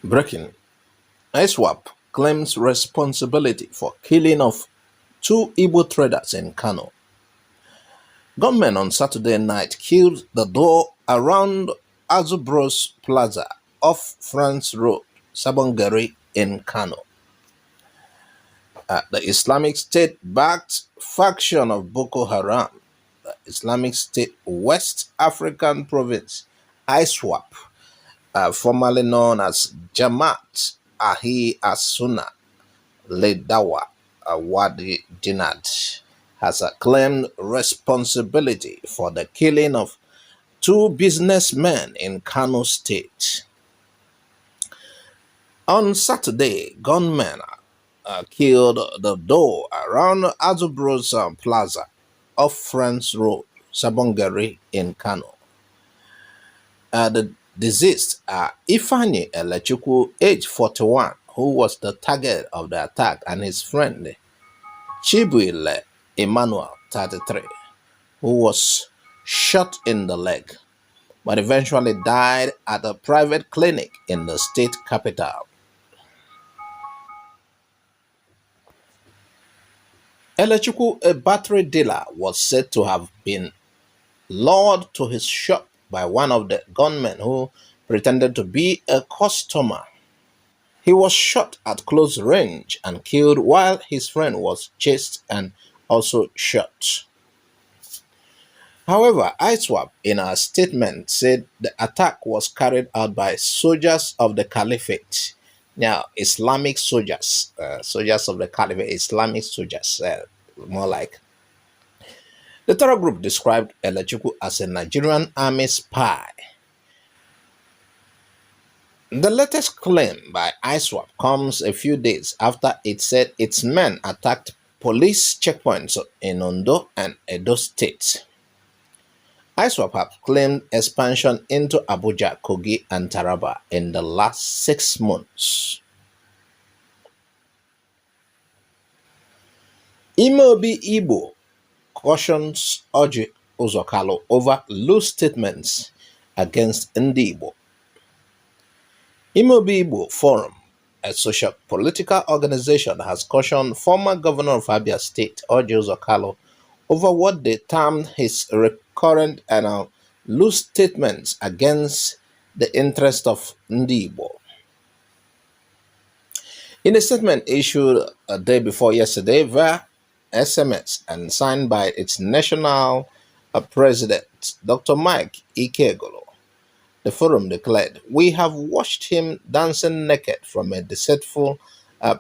Breaking. ISWAP claims responsibility for killing of two Igbo traders in Kano. Gunmen on Saturday night killed the door around Azubros Plaza off France Road, Sabongari in Kano. The Islamic State-backed faction of Boko Haram, the Islamic State West African Province, ISWAP, formerly known as Jamaat Ahi Asuna Ledawa Wadi Jinad, has claimed responsibility for the killing of two businessmen in Kano State. On Saturday, gunmen killed the door around Azubros Plaza off France Road, Sabongari in Kano. The deceased are Ifeanyi Elechukwu, age 41, who was the target of the attack, and his friend Chibuile Emmanuel, 33, who was shot in the leg, but eventually died at a private clinic in the state capital. Elechukwu, a battery dealer, was said to have been lured to his shop by one of the gunmen who pretended to be a customer. He was shot at close range and killed while his friend was chased and also shot. However, ISWAP in a statement said the attack was carried out by soldiers of the Caliphate. Now, Islamic soldiers, soldiers of the Caliphate, Islamic soldiers, more like. The terror group described Elechukwu as a Nigerian army spy. The latest claim by ISWAP comes a few days after it said its men attacked police checkpoints in Ondo and Edo states. ISWAP have claimed expansion into Abuja, Kogi, and Taraba in the last 6 months. Imeobi Igbo cautions Orji Kalu over loose statements against Igbo. Imeobi Igbo Forum, a social-political organization, has cautioned former governor of Abia State, Orji Kalu, over what they termed his recurrent and loose statements against the interest of Igbo. In a statement issued a day before yesterday via SMS and signed by its national president, Dr. Mike Ikegolo, the forum declared, "We have watched him dancing naked from a deceitful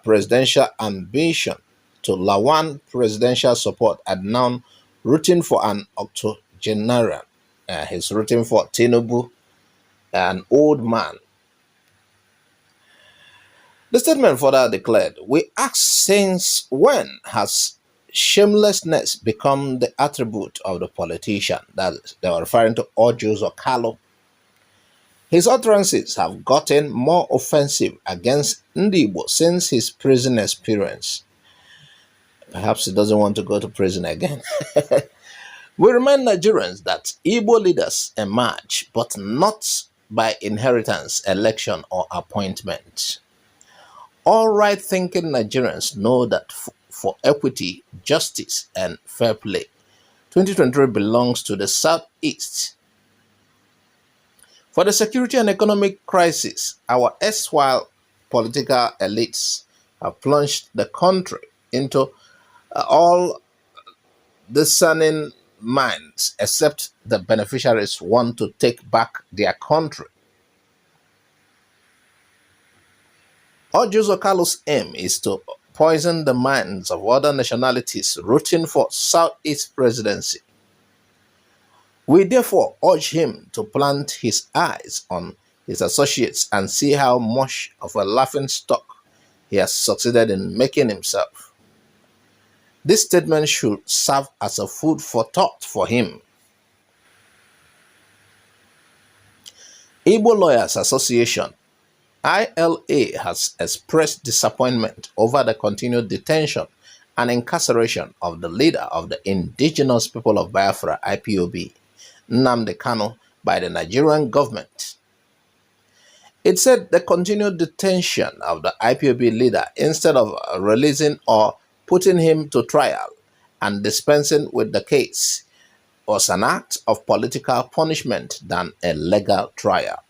presidential ambition to Lawan presidential support and now rooting for an octogenarian. He's rooting for Tinubu, an old man." The statement further declared, "We ask, since when has shamelessness become the attribute of the politician?" That they were referring to Orji Kalu. His utterances have gotten more offensive against Igbo since his prison experience. Perhaps he doesn't want to go to prison again. We remind Nigerians that Igbo leaders emerge, but not by inheritance, election, or appointment. All right-thinking Nigerians know that for equity, justice, and fair play, 2023 belongs to the Southeast. For the security and economic crisis, our erstwhile political elites have plunged the country into all discerning minds, except the beneficiaries want to take back their country. Orji Kalu's aim is to poison the minds of other nationalities rooting for Southeast presidency. We therefore urge him to plant his eyes on his associates and see how much of a laughingstock he has succeeded in making himself. This statement should serve as a food for thought for him. Igbo Lawyers Association, ILA, has expressed disappointment over the continued detention and incarceration of the leader of the Indigenous People of Biafra, IPOB, Nnamdi Kanu, by the Nigerian government. It said the continued detention of the IPOB leader instead of releasing or putting him to trial and dispensing with the case was an act of political punishment than a legal trial.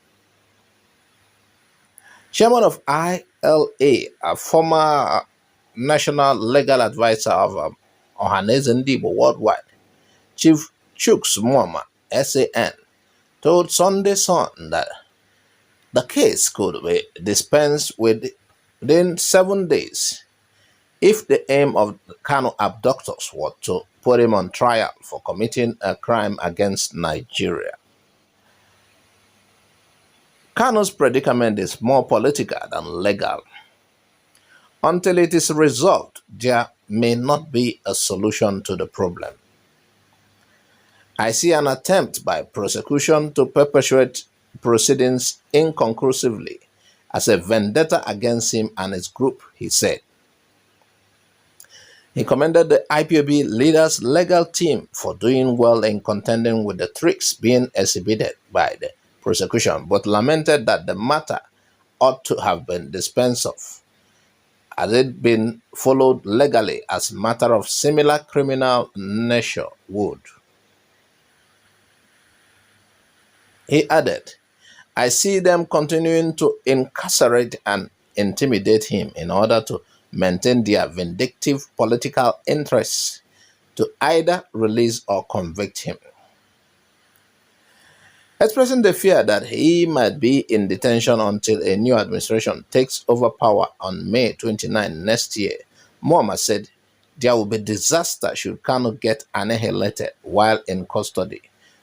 Chairman of ILA, a former national legal advisor of Ohaneze Igbo worldwide, Chief Chuks Muama, SAN, told Sunday Sun that the case could be dispensed with within 7 days if the aim of the Kanu abductors was to put him on trial for committing a crime against Nigeria. Kanu's predicament is more political than legal. Until it is resolved, there may not be a solution to the problem. I see an attempt by prosecution to perpetuate proceedings inconclusively as a vendetta against him and his group, he said. He commended the IPOB leader's legal team for doing well in contending with the tricks being exhibited by the prosecution, but lamented that the matter ought to have been dispensed of, had it been followed legally as a matter of similar criminal nature would. He added, I see them continuing to incarcerate and intimidate him in order to maintain their vindictive political interests to either release or convict him. Expressing the fear that he might be in detention until a new administration takes over power on May 29 next year, Muhammad said there will be disaster should Kanu get annihilated while in custody,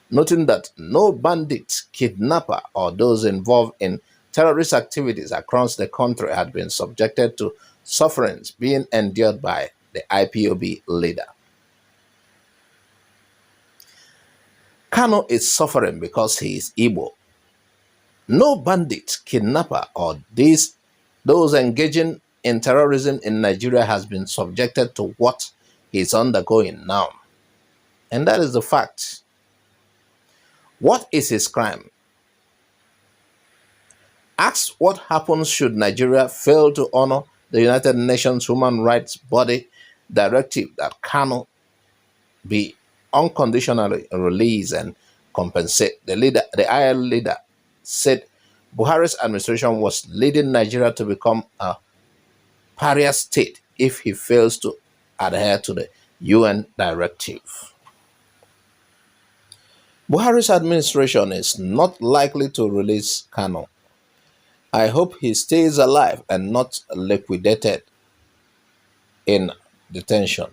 noting that no bandit, kidnapper, or those involved in terrorist activities across the country had been subjected to sufferings being endured by the IPOB leader. Kanu is suffering because he is Igbo. No bandit, kidnapper, or those engaging in terrorism in Nigeria has been subjected to what he is undergoing now. And that is the fact. What is his crime? Ask what happens should Nigeria fail to honor the United Nations Human Rights Body directive that Kanu be unconditionally released and compensate. The IL leader said Buhari's administration was leading Nigeria to become a pariah state if he fails to adhere to the UN directive. Buhari's administration is not likely to release Kanu. I hope he stays alive and not liquidated in detention.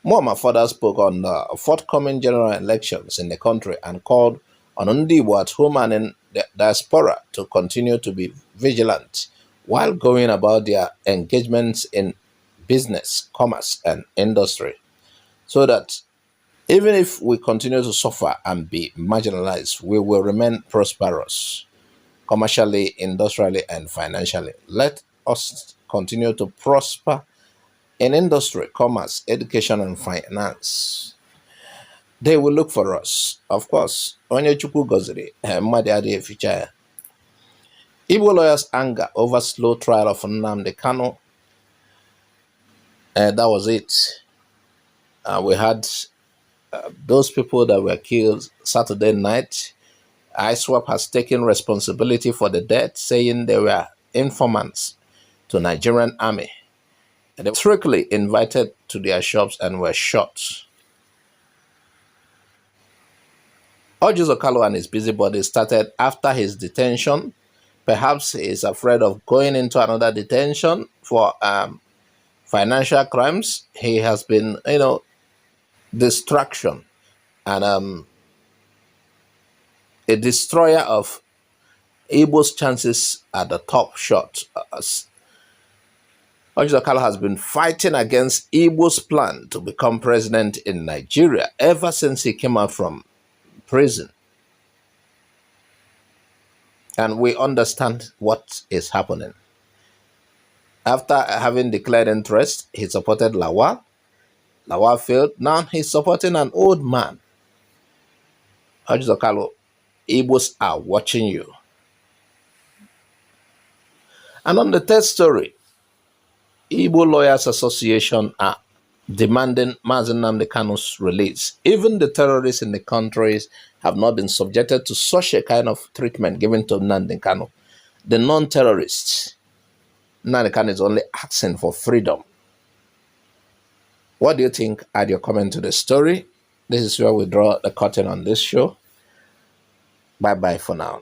Muhammad further spoke on the forthcoming general elections in the country and called on Igbo at home and in the diaspora to continue to be vigilant while going about their engagements in business, commerce, and industry, so that even if we continue to suffer and be marginalized, we will remain prosperous commercially, industrially, and financially. Let us continue to prosper in industry, commerce, education, and finance. They will look for us. Of course, onye chukwu goziri, mmadụ adịghị eficha ya. Igbo lawyers' anger over slow trial of Nnamdi Kanu. That was it. We had those people that were killed Saturday night. ISWAP has taken responsibility for the death, saying they were informants to Nigerian army. And they were strictly invited to their shops and were shot. Orji Kalu and his busybody started after his detention. Perhaps he is afraid of going into another detention for financial crimes. He has been, distraction and a destroyer of Igbo's chances at the top shot. Orji Kalu has been fighting against Igbo's plan to become president in Nigeria ever since he came out from prison. And we understand what is happening. After having declared interest, he supported Lawal. Lawal failed. Now he's supporting an old man. Orji Kalu, Igbos are watching you. And on the third story, Igbo Lawyers Association are demanding Mazi Nnamdi Kanu's release. Even the terrorists in the countries have not been subjected to such a kind of treatment given to Nnamdi Kanu. The non-terrorists, Nnamdi Kanu is only asking for freedom. What do you think? Add your comment to the story. This is where we draw the curtain on this show. Bye-bye for now.